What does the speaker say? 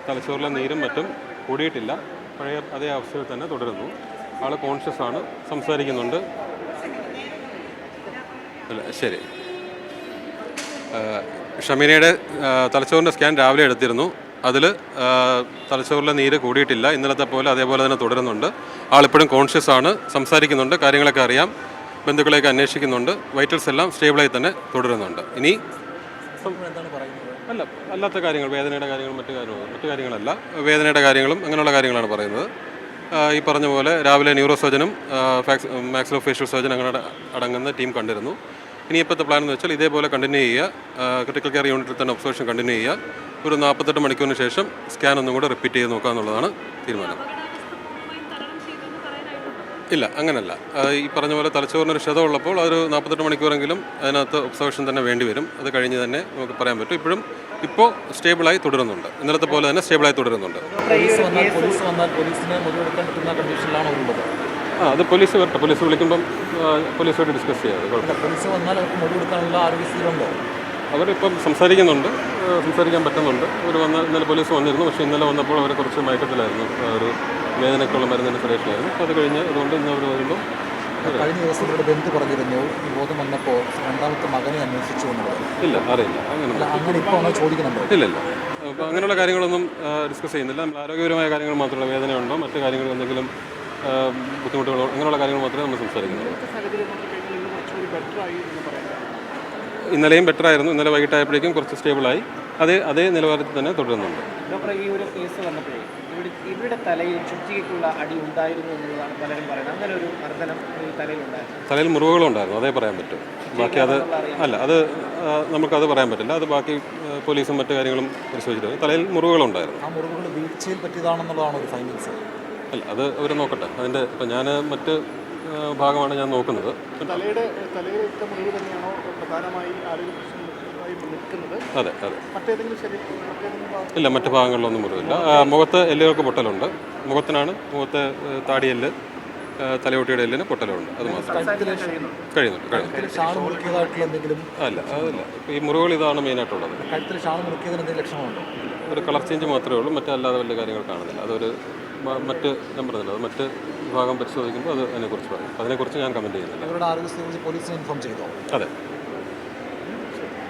തലച്ചോറിലെ നീരും മറ്റും കൂടിയിട്ടില്ല. പഴയ അതേ അവസ്ഥയിൽ തന്നെ തുടരുന്നു. ആൾ കോൺഷ്യസ് ആണ്, സംസാരിക്കുന്നുണ്ട്. അല്ല ശരി. ഷമീനയുടെ തലച്ചോറിൻ്റെ സ്കാൻ രാവിലെ എടുത്തിരുന്നു. അതിൽ തലച്ചോറിലെ നീര് കൂടിയിട്ടില്ല. ഇന്നലത്തെ പോലെ അതേപോലെ തന്നെ തുടരുന്നുണ്ട്. ആളിപ്പോഴും കോൺഷ്യസ് ആണ്, സംസാരിക്കുന്നുണ്ട്, കാര്യങ്ങളൊക്കെ അറിയാം, ബന്ധുക്കളെയൊക്കെ അന്വേഷിക്കുന്നുണ്ട്. വൈറ്റൽസ് എല്ലാം സ്റ്റേബിളായി തന്നെ തുടരുന്നുണ്ട്. ഇനി അല്ലാത്ത കാര്യങ്ങൾ, വേദനയുടെ കാര്യങ്ങളും മറ്റു കാര്യങ്ങളല്ല, വേദനയുടെ കാര്യങ്ങളും അങ്ങനെയുള്ള കാര്യങ്ങളാണ് പറയുന്നത്. ഈ പറഞ്ഞ പോലെ രാവിലെ ന്യൂറോ സർജനും മാക്സിലോ ഫേഷ്യൽ സർജൻ അങ്ങനെ അടങ്ങുന്ന ടീം കണ്ടിരുന്നു. ഇനി ഇപ്പോഴത്തെ പ്ലാൻ എന്ന് വെച്ചാൽ ഇതേപോലെ കണ്ടിന്യൂ ചെയ്യുക, ക്രിട്ടിക്കൽ കെയർ യൂണിറ്റിൽ തന്നെ ഒബ്സർവേഷൻ കണ്ടിന്യൂ ചെയ്യുക. ഒരു 48 മണിക്കൂറിന് ശേഷം സ്കാൻ ഒന്നും കൂടെ റിപ്പീറ്റ് ചെയ്ത് നോക്കുക എന്നുള്ളതാണ് തീരുമാനം. ഇല്ല, അങ്ങനല്ല. ഈ പറഞ്ഞ പോലെ തലച്ചോറിനൊരു ക്ഷതം ഉള്ളപ്പോൾ അതൊരു 48 മണിക്കൂറെങ്കിലും അതിനകത്ത് ഒബ്സർവേഷൻ തന്നെ വേണ്ടി വരും. അത് കഴിഞ്ഞ് തന്നെ നമുക്ക് പറയാൻ പറ്റും. ഇപ്പോൾ സ്റ്റേബിളായി തുടരുന്നുണ്ട്, ഇന്നലത്തെ പോലെ തന്നെ സ്റ്റേബിളായി തുടരുന്നുണ്ട്. അത് പോലീസ് വരട്ടെ, പോലീസ് വിളിക്കുമ്പം പോലീസുമായിട്ട് ഡിസ്കസ് ചെയ്യാതെ അവരിപ്പം സംസാരിക്കാൻ പറ്റുന്നുണ്ട്. ഇന്നലെ പോലീസ് വന്നിരുന്നു. പക്ഷേ ഇന്നലെ വന്നപ്പോൾ അവർ കുറച്ച് മയക്കത്തിലായിരുന്നു, ഒരു വേദനയ്ക്കുള്ള മരുന്നിൻ്റെ സെലക്ഷനായിരുന്നു. അപ്പോൾ അത് കഴിഞ്ഞ് അതുകൊണ്ട് ഇന്ന് അവർ വരുമ്പോൾ കഴിഞ്ഞ ദിവസം ഇവിടെ ബന്ധു പറഞ്ഞിരുന്നു ഈ ബോധം വന്നപ്പോൾ രണ്ടാമത്തെ മകനെ അന്വേഷിച്ചു എന്നുള്ളത്. ഇല്ല, അറിയില്ല. അങ്ങനെ ഇപ്പോൾ അങ്ങനെ ചോദിക്കുന്നുണ്ടോ? ഇല്ല. അപ്പോൾ അങ്ങനെയുള്ള കാര്യങ്ങളൊന്നും ഡിസ്കസ് ചെയ്യുന്നില്ല. നമ്മൾ ആരോഗ്യപരമായ കാര്യങ്ങൾ മാത്രമല്ല, വേദനയുണ്ടോ മറ്റു കാര്യങ്ങൾ എന്തെങ്കിലും ബുദ്ധിമുട്ടുകളോ അങ്ങനെയുള്ള കാര്യങ്ങൾ മാത്രമേ നമ്മൾ സംസാരിക്കുന്നുള്ളൂ. ഇന്നലെയും ബെറ്റർ ആയിരുന്നു. ഇന്നലെ വൈകിട്ടായപ്പോഴേക്കും കുറച്ച് സ്റ്റേബിളായി. അതേ നിലവാരത്തിൽ തന്നെ തുടരുന്നുണ്ട്. ഡോക്ടറെ, ഈ ഒരു കേസ് വന്നപ്പോഴേ ഇവരുടെ തലയിൽ ചുറ്റികയ്ക്കുള്ള അടി ഉണ്ടായിരുന്നു എന്നുള്ളതാണ് പലരും പറയുന്നത്. അങ്ങനെ ഒരു മർദ്ദനം തലയിലുണ്ടായിരുന്നു. തലയിൽ മുറിവുകളുണ്ടായിരുന്നു, അതേ പറയാൻ പറ്റും. ബാക്കി അത് നമുക്കത് പറയാൻ പറ്റില്ല. അത് ബാക്കി പോലീസും മറ്റു കാര്യങ്ങളും പരിശോധിച്ചിട്ട് തലയിൽ മുറിവുകളുണ്ടായിരുന്നു. ആ മുറിവുകൾ വീഴ്ചയിൽ പറ്റിയതാണെന്നുള്ളതാണ് ഒരു ഫൈൻഡിങ്സ്. അല്ല, അത് അവർ നോക്കട്ടെ. അതിൻ്റെ ഇപ്പം ഞാൻ മറ്റ് ഭാഗമാണ് ഞാൻ നോക്കുന്നത്. തലയിലെ മുറിവ് തന്നെയാണോ പ്രധാനമായി അതെ. ഇല്ല, മറ്റു ഭാഗങ്ങളിലൊന്നും മുറിവില്ല. മുഖത്ത് എല്ലുകൾക്ക് പൊട്ടലുണ്ട്. മുഖത്തെ താടിയെല്ല്, തലയോട്ടിയുടെ എല്ലിന് പൊട്ടലുണ്ട്. അത് മാത്രം കഴിയുന്നുണ്ട്. അല്ല, അതല്ല. ഈ മുറിവുകൾ ഇതാണ് മെയിനായിട്ടുള്ളത്. ഒരു കളർ ചേഞ്ച് മാത്രമേ ഉള്ളൂ, മറ്റല്ലാതെ വലിയ കാര്യങ്ങൾ കാണുന്നില്ല. അതൊരു ഞാൻ പറഞ്ഞില്ല, അത് മറ്റ് വിഭാഗം പരിശോധിക്കുമ്പോൾ അതിനെക്കുറിച്ച് പറയും. അതിനെക്കുറിച്ച് ഞാൻ കമൻറ്റ് ചെയ്യുന്നില്ല. പോലീസിനെ ഇൻഫോം ചെയ്തോ? അതെ.